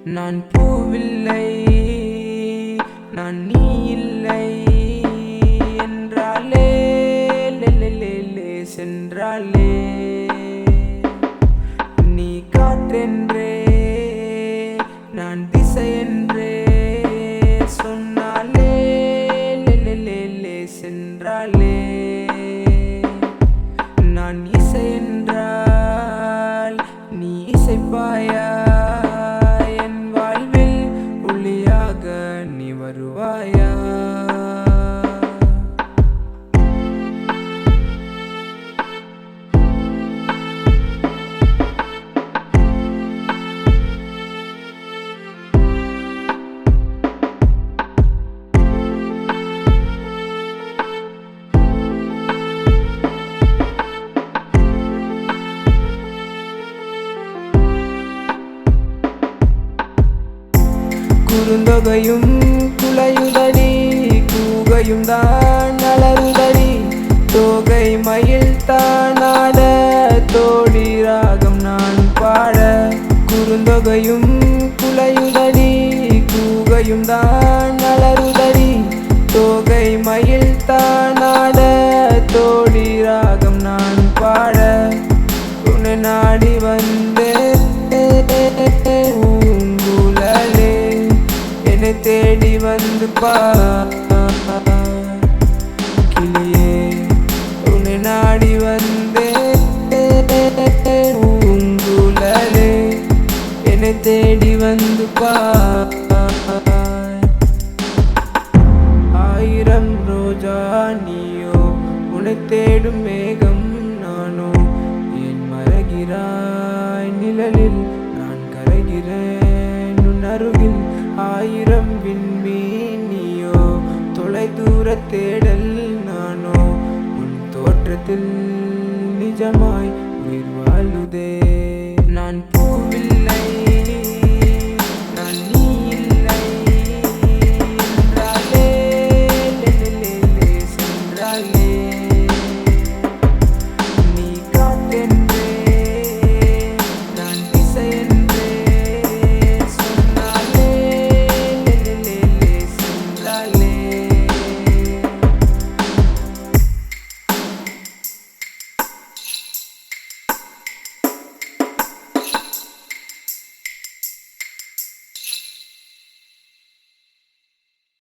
நான் பூவில்லை, நான் நீ இல்லை என்றாலே சென்றாலே, நீ காற்றென்றே நான் திசை என்றே சொன்னாலே சென்றாலே, நான் இசை என்றால் நீ இசைப்பாயா, என் வாழ்வில் ஒளியாக நீ வருவாயா. குறுந்தொகையும் குலையுதடி, கூகையும் தான் அலறுதடி, தோகை மயில் தானாட தோடி ராகம் நான் பாட. குறுந்தொகையும் குலையுதடி, கூகையும் தான் அலறுதடி, தோகை மயில் தானாட தோடி ராகம் நான் பாட. உன்னை நாடி வந்தே தேடி வந்து கிளியே, உன்னை நாடி வந்தே பூங்குழலே, என்னை தேடி வந்து ஆயிரம் ரோஜா நீயோ, உன்னை தேடும் மேகம் நானோ, ஏன் மறகிறாய் நிழலில் நான் கரைகிறேன் உன் அருகில். ஆயிரம் விண்மீன் நீயோ, தொலை தூர தேடல் நானோ, உன் தோற்றத்தில் நிஜமாய் உயிர் வாழுதே. நான் பூவில்லை,